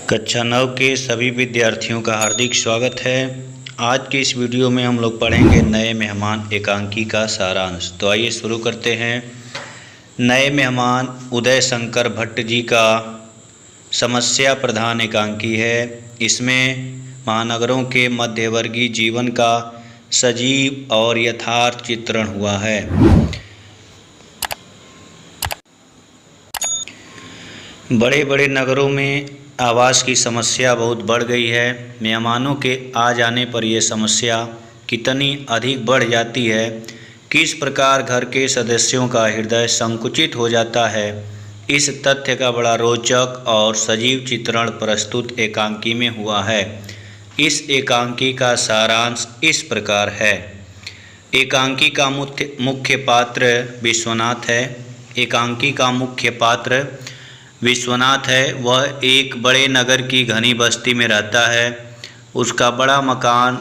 कक्षा 9 के सभी विद्यार्थियों का हार्दिक स्वागत है। आज के इस वीडियो में हम लोग पढ़ेंगे नए मेहमान एकांकी का सारांश। तो आइए शुरू करते हैं। नए मेहमान उदय शंकर भट्ट जी का समस्या प्रधान एकांकी है। इसमें महानगरों के मध्यवर्गीय जीवन का सजीव और यथार्थ चित्रण हुआ है। बड़े बड़े नगरों में आवास की समस्या बहुत बढ़ गई है। मेहमानों के आ जाने पर यह समस्या कितनी अधिक बढ़ जाती है, किस प्रकार घर के सदस्यों का हृदय संकुचित हो जाता है, इस तथ्य का बड़ा रोचक और सजीव चित्रण प्रस्तुत एकांकी में हुआ है। इस एकांकी का सारांश इस प्रकार है। एकांकी का मुख्य पात्र विश्वनाथ है। एकांकी का मुख्य पात्र विश्वनाथ है। वह एक बड़े नगर की घनी बस्ती में रहता है। उसका मकान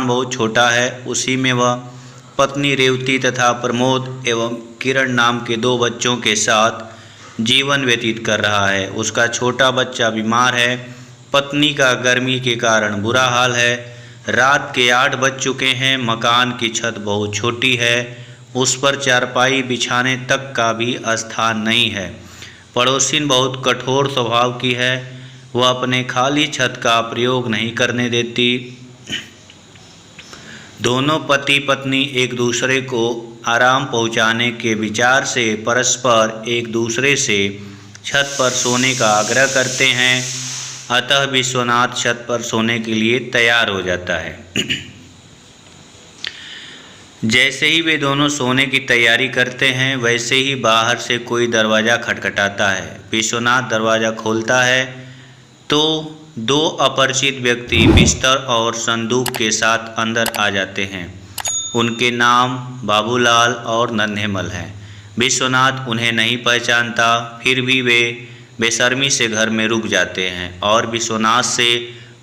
बहुत छोटा है। उसी में वह पत्नी रेवती तथा प्रमोद एवं किरण नाम के 2 बच्चों के साथ जीवन व्यतीत कर रहा है। उसका छोटा बच्चा बीमार है। पत्नी का गर्मी के कारण बुरा हाल है। रात के 8 बज चुके हैं। मकान की छत बहुत छोटी है। उस पर चारपाई बिछाने तक का भी स्थान नहीं है। पड़ोसिन बहुत कठोर स्वभाव की है। वह अपने खाली छत का प्रयोग नहीं करने देती। दोनों पति पत्नी एक दूसरे को आराम पहुंचाने के विचार से परस्पर एक दूसरे से छत पर सोने का आग्रह करते हैं। अतः विश्वनाथ छत पर सोने के लिए तैयार हो जाता है। जैसे ही वे दोनों सोने की तैयारी करते हैं, वैसे ही बाहर से कोई दरवाज़ा खटखटाता है। विश्वनाथ दरवाज़ा खोलता है तो 2 अपरिचित व्यक्ति बिस्तर और संदूक के साथ अंदर आ जाते हैं। उनके नाम बाबूलाल और नन्हेमल हैं। विश्वनाथ उन्हें नहीं पहचानता, फिर भी वे बेशर्मी से घर में रुक जाते हैं और विश्वनाथ से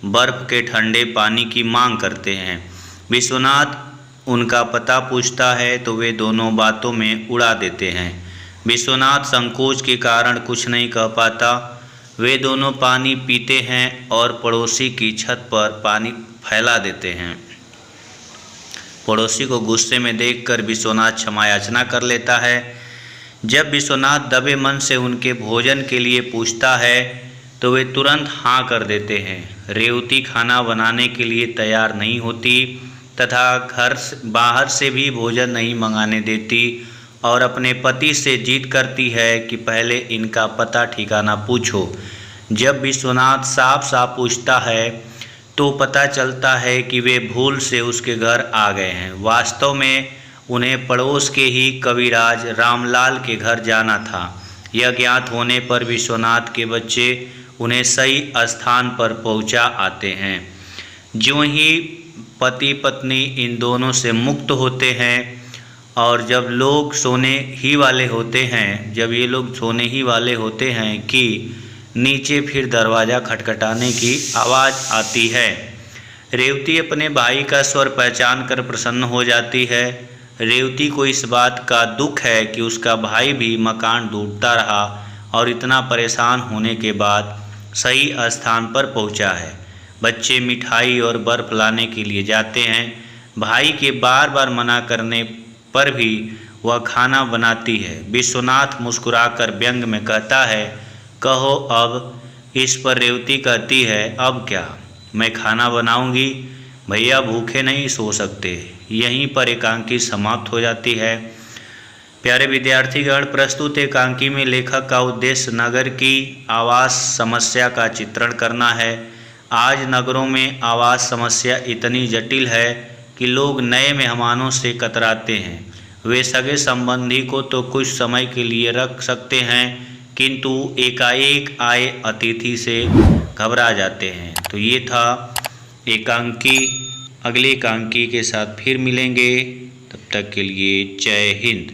बर्फ़ के ठंडे पानी की मांग करते हैं। विश्वनाथ उनका पता पूछता है तो वे दोनों बातों में उड़ा देते हैं। विश्वनाथ संकोच के कारण कुछ नहीं कह पाता। वे दोनों पानी पीते हैं और पड़ोसी की छत पर पानी फैला देते हैं। पड़ोसी को गुस्से में देखकर विश्वनाथ क्षमा याचना कर लेता है। जब विश्वनाथ दबे मन से उनके भोजन के लिए पूछता है तो वे तुरंत हाँ कर देते हैं। रेवती खाना बनाने के लिए तैयार नहीं होती तथा बाहर से भी भोजन नहीं मंगाने देती और अपने पति से जिद करती है कि पहले इनका पता ठिकाना पूछो। जब विश्वनाथ साफ पूछता है तो पता चलता है कि वे भूल से उसके घर आ गए हैं। वास्तव में उन्हें पड़ोस के ही कविराज रामलाल के घर जाना था। यह ज्ञात होने पर विश्वनाथ के बच्चे उन्हें सही स्थान पर पहुंचा आते हैं। ज्यों ही पति पत्नी इन दोनों से मुक्त होते हैं और जब ये लोग सोने ही वाले होते हैं कि नीचे फिर दरवाज़ा खटखटाने की आवाज़ आती है। रेवती अपने भाई का स्वर पहचान कर प्रसन्न हो जाती है। रेवती को इस बात का दुख है कि उसका भाई भी मकान ढूंढता रहा और इतना परेशान होने के बाद सही स्थान पर पहुंचा है। बच्चे मिठाई और बर्फ़ लाने के लिए जाते हैं। भाई के बार बार मना करने पर भी वह खाना बनाती है। विश्वनाथ मुस्कुराकर व्यंग में कहता है, कहो अब। इस पर रेवती कहती है, अब क्या, मैं खाना बनाऊंगी, भैया भूखे नहीं सो सकते। यहीं पर एकांकी समाप्त हो जाती है। प्यारे विद्यार्थीगण, प्रस्तुत एकांकी में लेखक का उद्देश्य नगर की आवास समस्या का चित्रण करना है। आज नगरों में आवास समस्या इतनी जटिल है कि लोग नए मेहमानों से कतराते हैं। वे सगे संबंधी को तो कुछ समय के लिए रख सकते हैं, किंतु एकाएक आए अतिथि से घबरा जाते हैं। तो ये था एकांकी। अगले एकांकी के साथ फिर मिलेंगे। तब तक के लिए जय हिंद।